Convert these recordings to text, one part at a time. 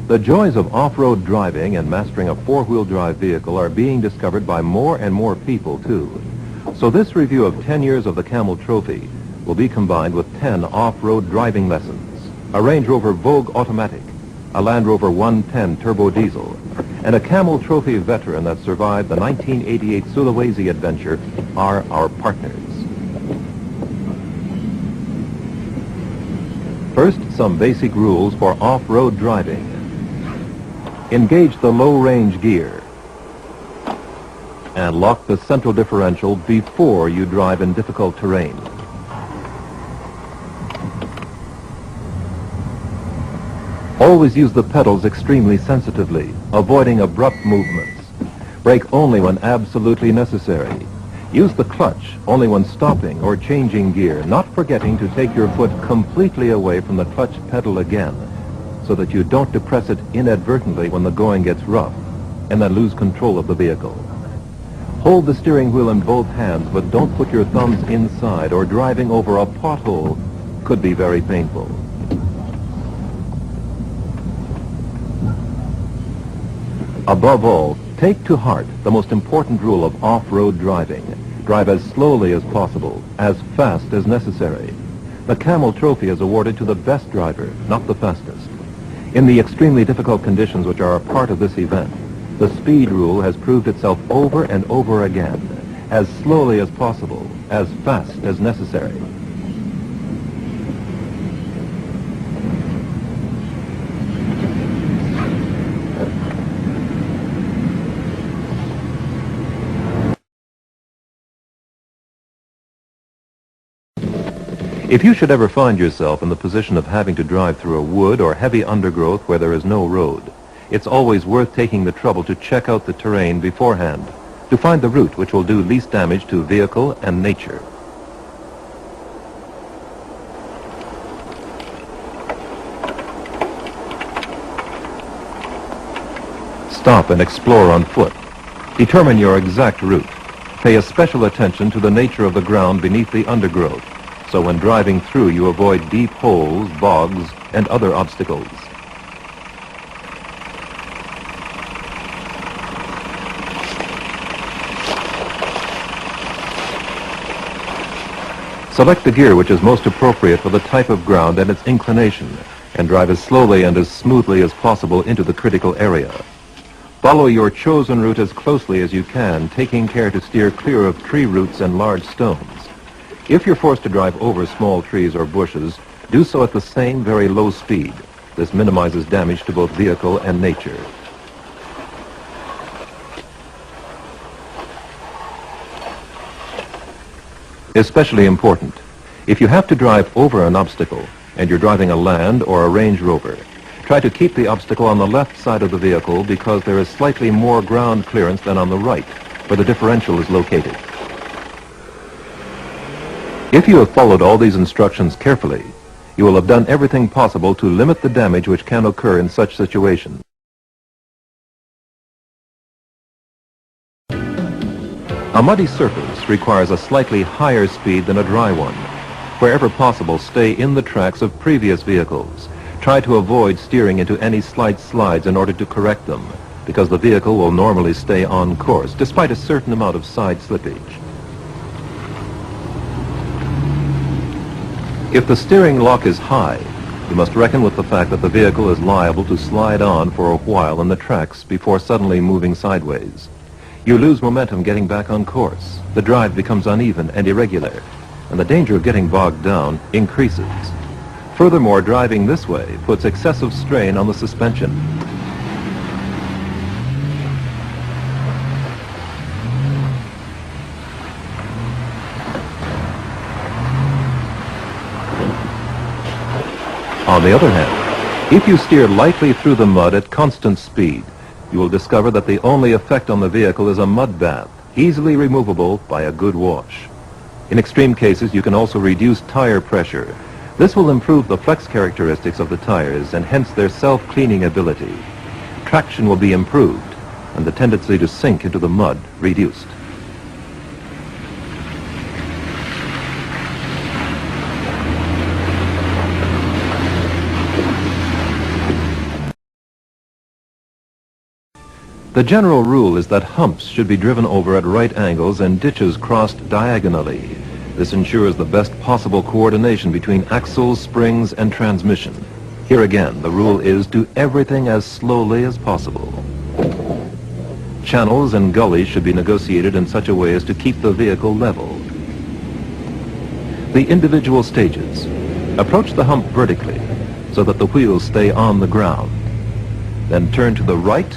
The joys of off-road driving and mastering a four-wheel drive vehicle are being discovered by more and more people, too. So this review of 10 years of the Camel Trophy will be combined with 10 off-road driving lessons, a Range Rover Vogue Automatic, a Land Rover 110 Turbo Diesel, and a Camel Trophy veteran that survived the 1988 Sulawesi adventure are our partners. First, some basic rules for off-road driving. Engage the low-range gear and lock the central differential before you drive in difficult terrain. Always use the pedals extremely sensitively, avoiding abrupt movements. Brake only when absolutely necessary. Use the clutch only when stopping or changing gear, not forgetting to take your foot completely away from the clutch pedal again, so that you don't depress it inadvertently when the going gets rough, and then lose control of the vehicle. Hold the steering wheel in both hands, but don't put your thumbs inside, or driving over a pothole could be very painful. Above all, take to heart the most important rule of off-road driving. Drive as slowly as possible, as fast as necessary. The Camel Trophy is awarded to the best driver, not the fastest. In the extremely difficult conditions which are a part of this event, the speed rule has proved itself over and over again. As slowly as possible, as fast as necessary. If you should ever find yourself in the position of having to drive through a wood or heavy undergrowth where there is no road, it's always worth taking the trouble to check out the terrain beforehand, to find the route which will do least damage to vehicle and nature. Stop and explore on foot. Determine your exact route. Pay a special attention to the nature of the ground beneath the undergrowth, so when driving through you avoid deep holes, bogs, and other obstacles. Select the gear which is most appropriate for the type of ground and its inclination, and drive as slowly and as smoothly as possible into the critical area. Follow your chosen route as closely as you can, taking care to steer clear of tree roots and large stones. If you're forced to drive over small trees or bushes, do so at the same very low speed. This minimizes damage to both vehicle and nature. Especially important, if you have to drive over an obstacle and you're driving a Land or a Range Rover, try to keep the obstacle on the left side of the vehicle because there is slightly more ground clearance than on the right, where the differential is located. If you have followed all these instructions carefully, you will have done everything possible to limit the damage which can occur in such situations. A muddy surface requires a slightly higher speed than a dry one. Wherever possible, stay in the tracks of previous vehicles. Try to avoid steering into any slight slides in order to correct them, because the vehicle will normally stay on course, despite a certain amount of side slippage. If the steering lock is high, you must reckon with the fact that the vehicle is liable to slide on for a while in the tracks before suddenly moving sideways. You lose momentum getting back on course. The drive becomes uneven and irregular, and the danger of getting bogged down increases. Furthermore, driving this way puts excessive strain on the suspension. On the other hand, if you steer lightly through the mud at constant speed, you will discover that the only effect on the vehicle is a mud bath, easily removable by a good wash. In extreme cases, you can also reduce tire pressure. This will improve the flex characteristics of the tires and hence their self-cleaning ability. Traction will be improved and the tendency to sink into the mud reduced. The general rule is that humps should be driven over at right angles and ditches crossed diagonally. This ensures the best possible coordination between axles, springs, and transmission. Here again, the rule is do everything as slowly as possible. Channels and gullies should be negotiated in such a way as to keep the vehicle level. The individual stages. Approach the hump vertically so that the wheels stay on the ground. Then turn to the right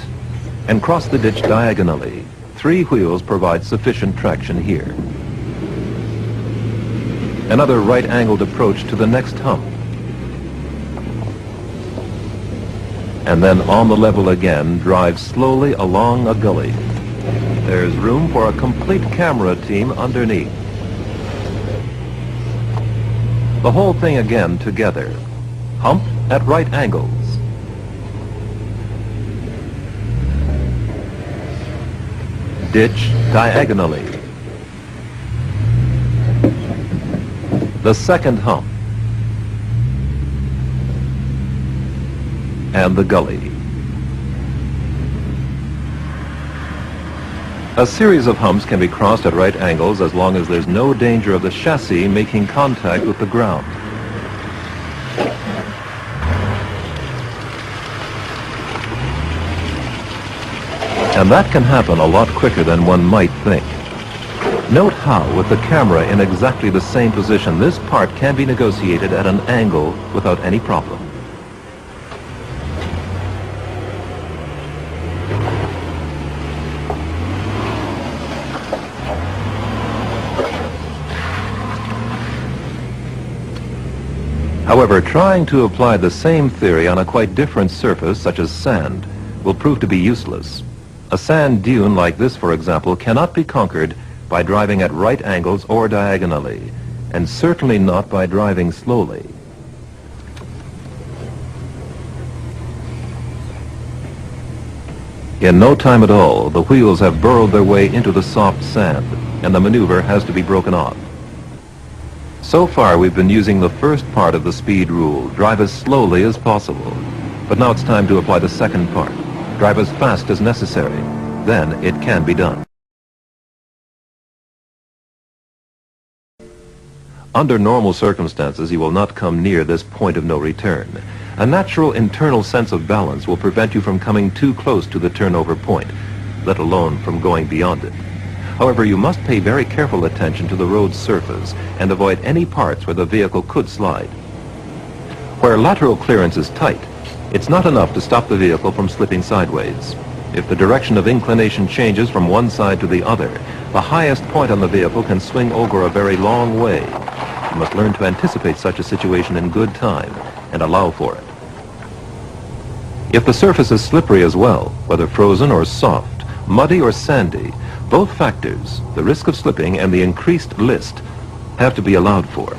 and cross the ditch diagonally. 3 wheels provide sufficient traction here. Another right-angled approach to the next hump. And then on the level again, drive slowly along a gully. There's room for a complete camera team underneath. The whole thing again together. Hump at right angles. Ditch diagonally. The second hump. And the gully. A series of humps can be crossed at right angles as long as there's no danger of the chassis making contact with the ground. And that can happen a lot quicker than one might think. Note how, with the camera in exactly the same position, this part can be negotiated at an angle without any problem. However, trying to apply the same theory on a quite different surface, such as sand, will prove to be useless. A sand dune like this, for example, cannot be conquered by driving at right angles or diagonally, and certainly not by driving slowly. In no time at all, the wheels have burrowed their way into the soft sand, and the maneuver has to be broken off. So far, we've been using the first part of the speed rule, drive as slowly as possible. But now it's time to apply the second part. Drive as fast as necessary. Then it can be done. Under normal circumstances, you will not come near this point of no return. A natural internal sense of balance will prevent you from coming too close to the turnover point, let alone from going beyond it. However, you must pay very careful attention to the road surface and avoid any parts where the vehicle could slide. Where lateral clearance is tight, it's not enough to stop the vehicle from slipping sideways. If the direction of inclination changes from one side to the other, the highest point on the vehicle can swing over a very long way. You must learn to anticipate such a situation in good time and allow for it. If the surface is slippery as well, whether frozen or soft, muddy or sandy, both factors, the risk of slipping and the increased list, have to be allowed for.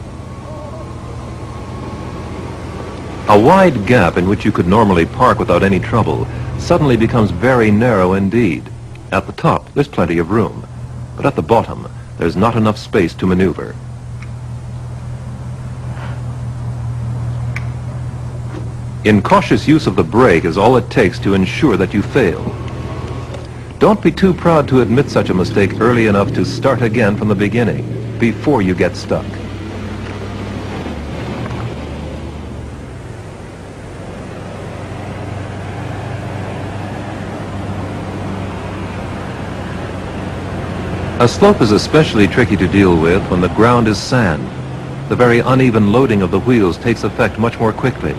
A wide gap in which you could normally park without any trouble suddenly becomes very narrow indeed. At the top, there's plenty of room, but at the bottom, there's not enough space to maneuver. Incautious use of the brake is all it takes to ensure that you fail. Don't be too proud to admit such a mistake early enough to start again from the beginning, before you get stuck. A slope is especially tricky to deal with when the ground is sand. The very uneven loading of the wheels takes effect much more quickly.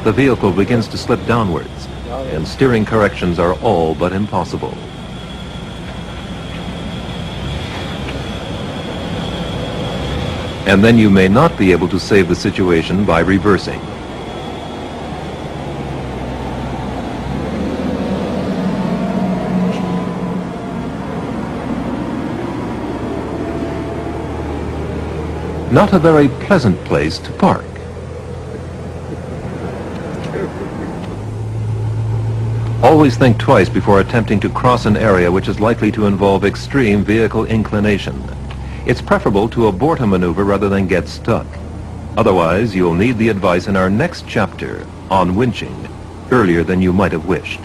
The vehicle begins to slip downwards, and steering corrections are all but impossible. And then you may not be able to save the situation by reversing. Not a very pleasant place to park. Always think twice before attempting to cross an area which is likely to involve extreme vehicle inclination. It's preferable to abort a maneuver rather than get stuck. Otherwise, you'll need the advice in our next chapter on winching earlier than you might have wished.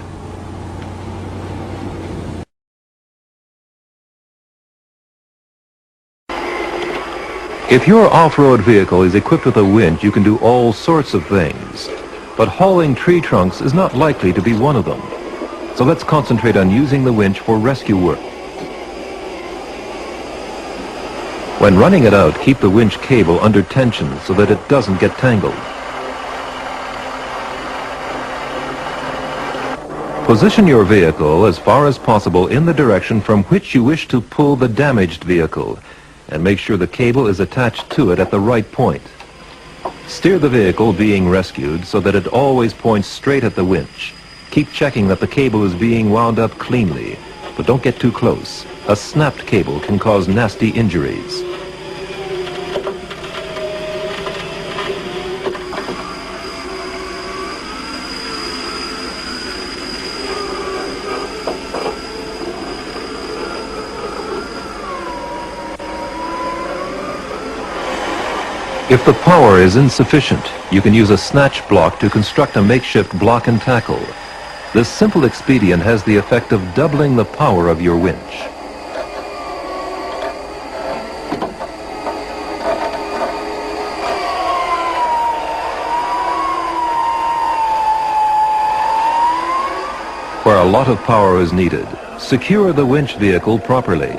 If your off-road vehicle is equipped with a winch, you can do all sorts of things. But hauling tree trunks is not likely to be one of them. So let's concentrate on using the winch for rescue work. When running it out, keep the winch cable under tension so that it doesn't get tangled. Position your vehicle as far as possible in the direction from which you wish to pull the damaged vehicle, and make sure the cable is attached to it at the right point. Steer the vehicle being rescued so that it always points straight at the winch. Keep checking that the cable is being wound up cleanly, but don't get too close. A snapped cable can cause nasty injuries. If the power is insufficient, you can use a snatch block to construct a makeshift block and tackle. This simple expedient has the effect of doubling the power of your winch. Where a lot of power is needed, secure the winch vehicle properly.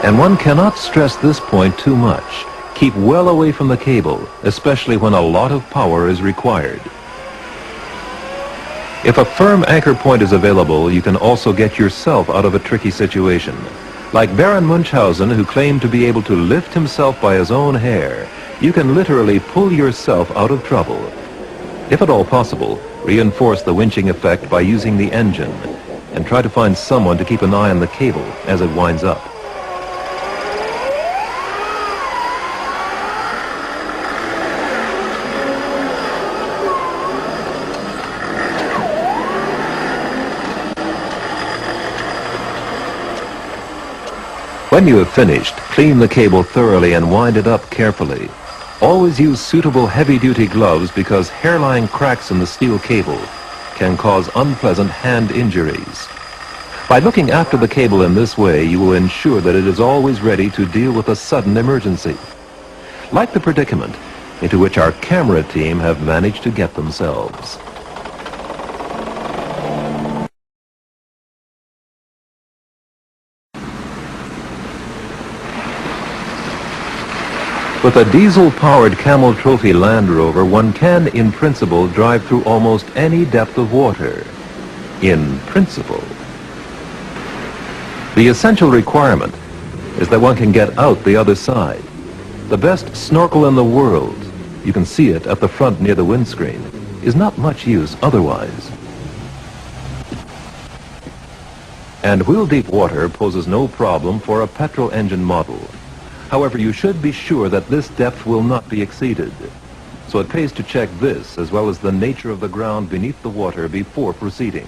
And one cannot stress this point too much. Keep well away from the cable, especially when a lot of power is required. If a firm anchor point is available, you can also get yourself out of a tricky situation. Like Baron Munchausen, who claimed to be able to lift himself by his own hair, you can literally pull yourself out of trouble. If at all possible, reinforce the winching effect by using the engine, and try to find someone to keep an eye on the cable as it winds up. When you have finished, clean the cable thoroughly and wind it up carefully. Always use suitable heavy-duty gloves because hairline cracks in the steel cable can cause unpleasant hand injuries. By looking after the cable in this way, you will ensure that it is always ready to deal with a sudden emergency, like the predicament into which our camera team have managed to get themselves. With a diesel-powered Camel Trophy Land Rover, one can, in principle, drive through almost any depth of water. In principle. The essential requirement is that one can get out the other side. The best snorkel in the world, you can see it at the front near the windscreen, is not much use otherwise. And wheel-deep water poses no problem for a petrol engine model. However, you should be sure that this depth will not be exceeded. So it pays to check this as well as the nature of the ground beneath the water before proceeding.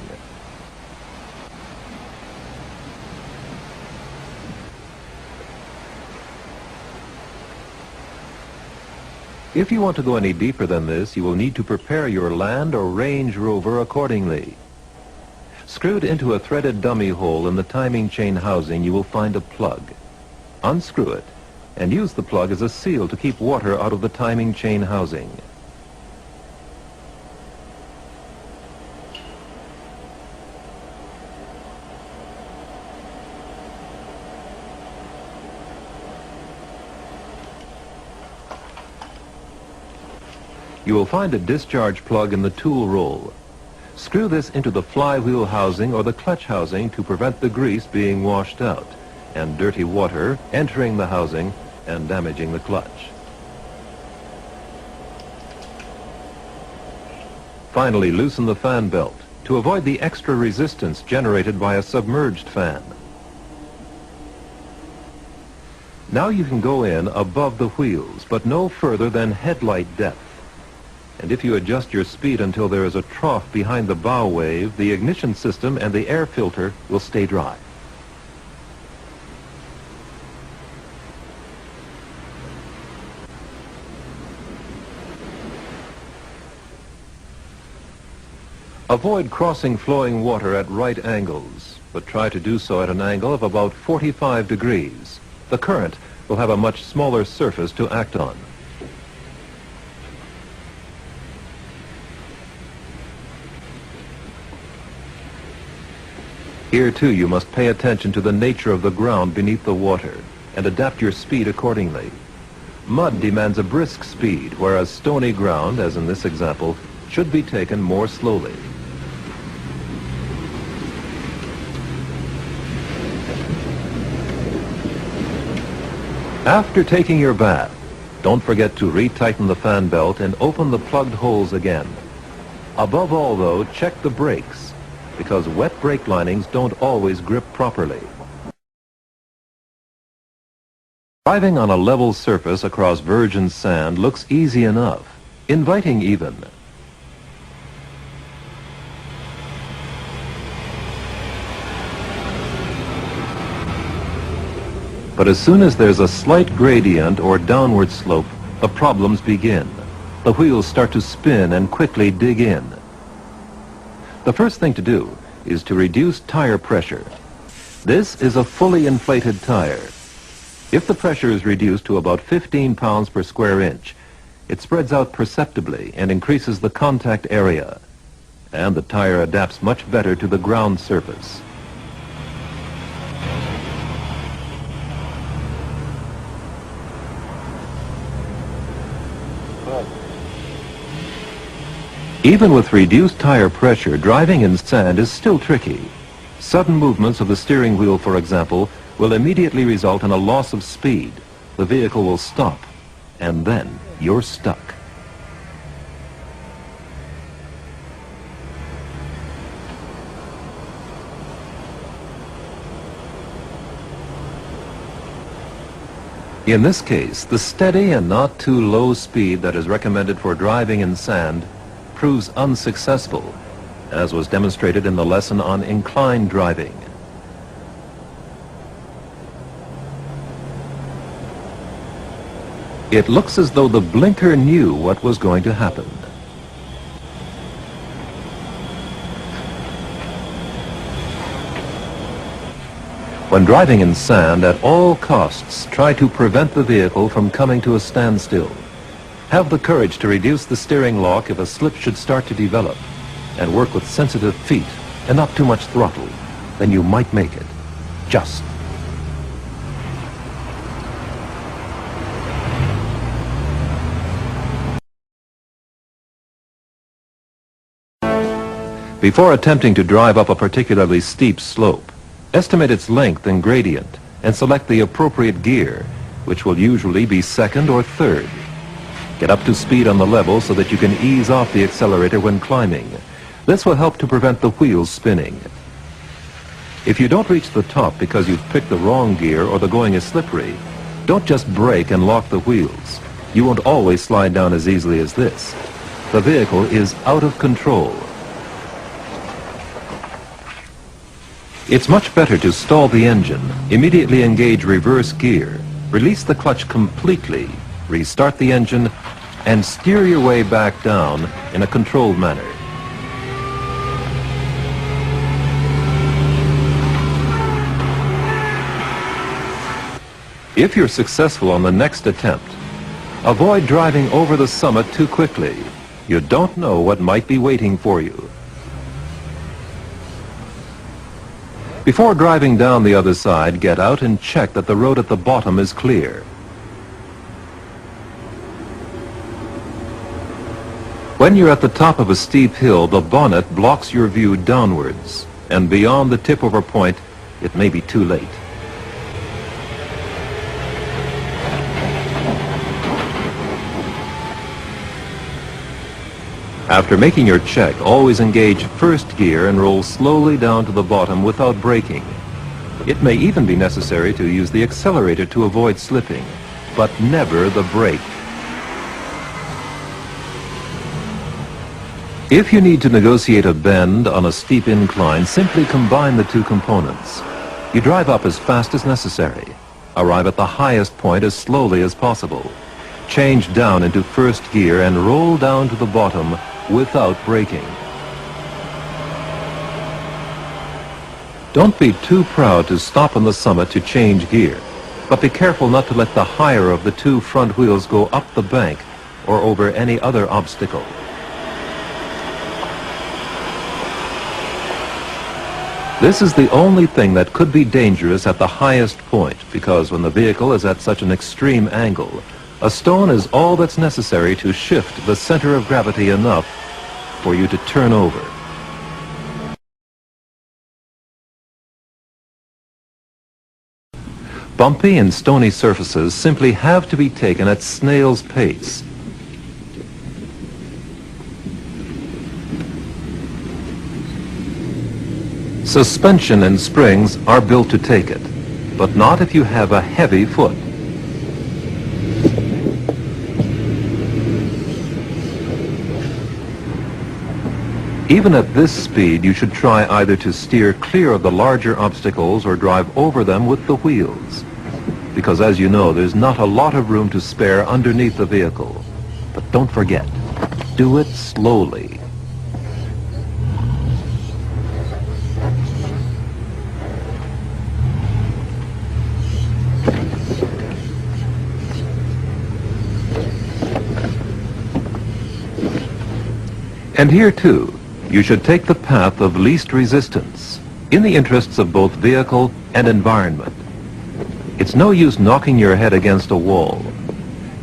If you want to go any deeper than this, you will need to prepare your Land or Range Rover accordingly. Screwed into a threaded dummy hole in the timing chain housing, you will find a plug. Unscrew it and use the plug as a seal to keep water out of the timing chain housing. You will find a discharge plug in the tool roll. Screw this into the flywheel housing or the clutch housing to prevent the grease being washed out and dirty water entering the housing and damaging the clutch. Finally, loosen the fan belt to avoid the extra resistance generated by a submerged fan. Now you can go in above the wheels, but no further than headlight depth. And if you adjust your speed until there is a trough behind the bow wave, the ignition system and the air filter will stay dry. Avoid crossing flowing water at right angles. but try to do so at an angle of about 45 degrees. The current will have a much smaller surface to act on. Here too you must pay attention to the nature of the ground beneath the water and adapt your speed accordingly. Mud demands a brisk speed, whereas stony ground, as in this example, should be taken more slowly. After taking your bath, don't forget to retighten the fan belt and open the plugged holes again. Above all, though, check the brakes, because wet brake linings don't always grip properly. Driving on a level surface across virgin sand looks easy enough, inviting even. But as soon as there's a slight gradient or downward slope, the problems begin. The wheels start to spin and quickly dig in. The first thing to do is to reduce tire pressure. This is a fully inflated tire. If the pressure is reduced to about 15 pounds per square inch, it spreads out perceptibly and increases the contact area, and the tire adapts much better to the ground surface. Even with reduced tire pressure, driving in sand is still tricky. Sudden movements of the steering wheel, for example, will immediately result in a loss of speed. The vehicle will stop, and then you're stuck. In this case, the steady and not too low speed that is recommended for driving in sand proves unsuccessful, as was demonstrated in the lesson on incline driving. It looks as though the blinker knew what was going to happen. When driving in sand, at all costs, try to prevent the vehicle from coming to a standstill. Have the courage to reduce the steering lock if a slip should start to develop, and work with sensitive feet and not too much throttle. Then you might make it. Just. Before attempting to drive up a particularly steep slope, estimate its length and gradient and select the appropriate gear, which will usually be second or third. Get up to speed on the level so that you can ease off the accelerator when climbing. This will help to prevent the wheels spinning. If you don't reach the top because you've picked the wrong gear or the going is slippery, don't just brake and lock the wheels. You won't always slide down as easily as this. The vehicle is out of control. It's much better to stall the engine, immediately engage reverse gear, release the clutch completely, restart the engine, and steer your way back down in a controlled manner. If you're successful on the next attempt, avoid driving over the summit too quickly. You don't know what might be waiting for you. Before driving down the other side, get out and check that the road at the bottom is clear. When you're at the top of a steep hill, the bonnet blocks your view downwards, and beyond the tip-over point, it may be too late. After making your check, always engage first gear and roll slowly down to the bottom without braking. It may even be necessary to use the accelerator to avoid slipping, but never the brake. If you need to negotiate a bend on a steep incline, simply combine the two components. You drive up as fast as necessary. Arrive at the highest point as slowly as possible. Change down into first gear and roll down to the bottom without braking. Don't be too proud to stop on the summit to change gear, but be careful not to let the higher of the two front wheels go up the bank or over any other obstacle. This is the only thing that could be dangerous at the highest point, because when the vehicle is at such an extreme angle, a stone is all that's necessary to shift the center of gravity enough for you to turn over. Bumpy and stony surfaces simply have to be taken at snail's pace. Suspension and springs are built to take it, but not if you have a heavy foot. Even at this speed, you should try either to steer clear of the larger obstacles or drive over them with the wheels. Because as you know, there's not a lot of room to spare underneath the vehicle. But don't forget, do it slowly. And here too, you should take the path of least resistance, in the interests of both vehicle and environment. It's no use knocking your head against a wall.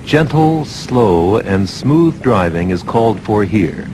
Gentle, slow, and smooth driving is called for here.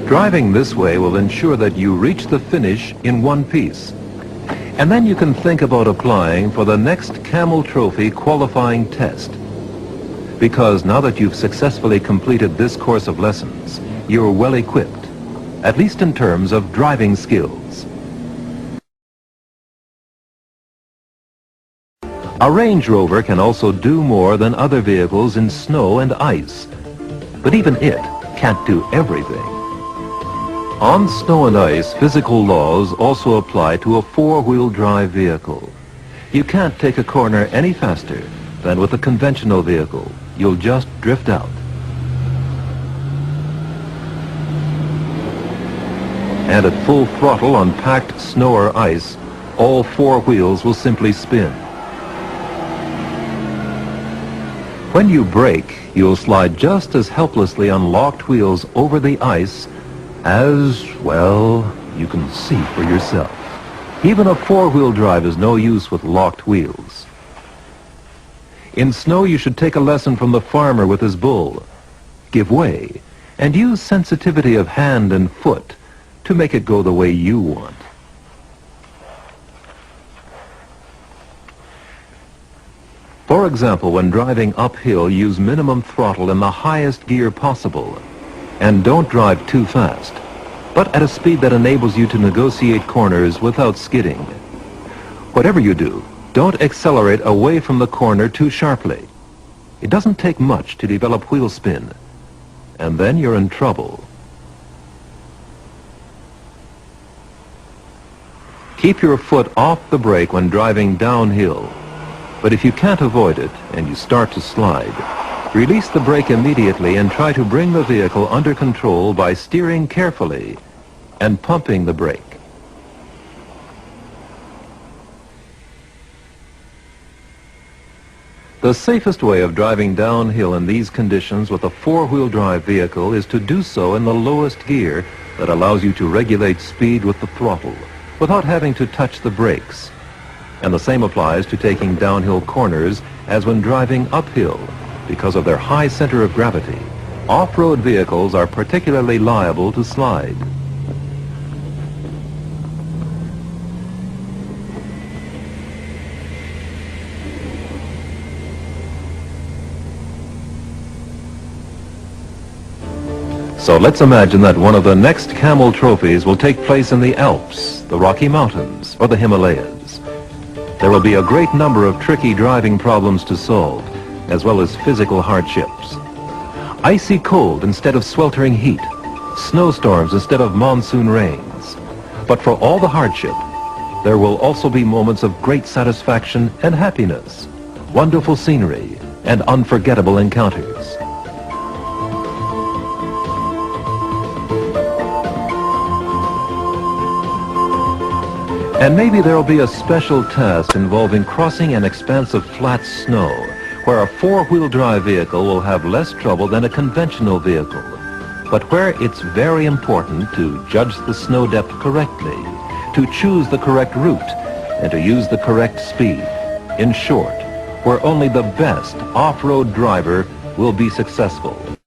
Driving this way will ensure that you reach the finish in one piece. And then you can think about applying for the next Camel Trophy qualifying test. Because now that you've successfully completed this course of lessons, you're well equipped, at least in terms of driving skills. A Range Rover can also do more than other vehicles in snow and ice, but even it can't do everything. On snow and ice, physical laws also apply to a four-wheel drive vehicle. You can't take a corner any faster than with a conventional vehicle. You'll just drift out. And at full throttle on packed snow or ice, all four wheels will simply spin. When you brake, you'll slide just as helplessly on locked wheels over the ice as, well, you can see for yourself. Even a four-wheel drive is no use with locked wheels. In snow, you should take a lesson from the farmer with his bull. Give way, and use sensitivity of hand and foot to make it go the way you want. For example, when driving uphill, use minimum throttle in the highest gear possible. And don't drive too fast, but at a speed that enables you to negotiate corners without skidding. Whatever you do, don't accelerate away from the corner too sharply. It doesn't take much to develop wheel spin, and then you're in trouble. Keep your foot off the brake when driving downhill, but if you can't avoid it and you start to slide, release the brake immediately and try to bring the vehicle under control by steering carefully and pumping the brake. The safest way of driving downhill in these conditions with a four-wheel drive vehicle is to do so in the lowest gear that allows you to regulate speed with the throttle without having to touch the brakes. And the same applies to taking downhill corners as when driving uphill. Because of their high center of gravity, off-road vehicles are particularly liable to slide. So let's imagine that one of the next Camel Trophies will take place in the Alps, the Rocky Mountains, or the Himalayas. There will be a great number of tricky driving problems to solve, as well as physical hardships. Icy cold instead of sweltering heat, snowstorms instead of monsoon rains. But for all the hardship, there will also be moments of great satisfaction and happiness, wonderful scenery, and unforgettable encounters. And maybe there will be a special task involving crossing an expanse of flat snow, where a four-wheel drive vehicle will have less trouble than a conventional vehicle, but where it's very important to judge the snow depth correctly, to choose the correct route, and to use the correct speed. In short, where only the best off-road driver will be successful.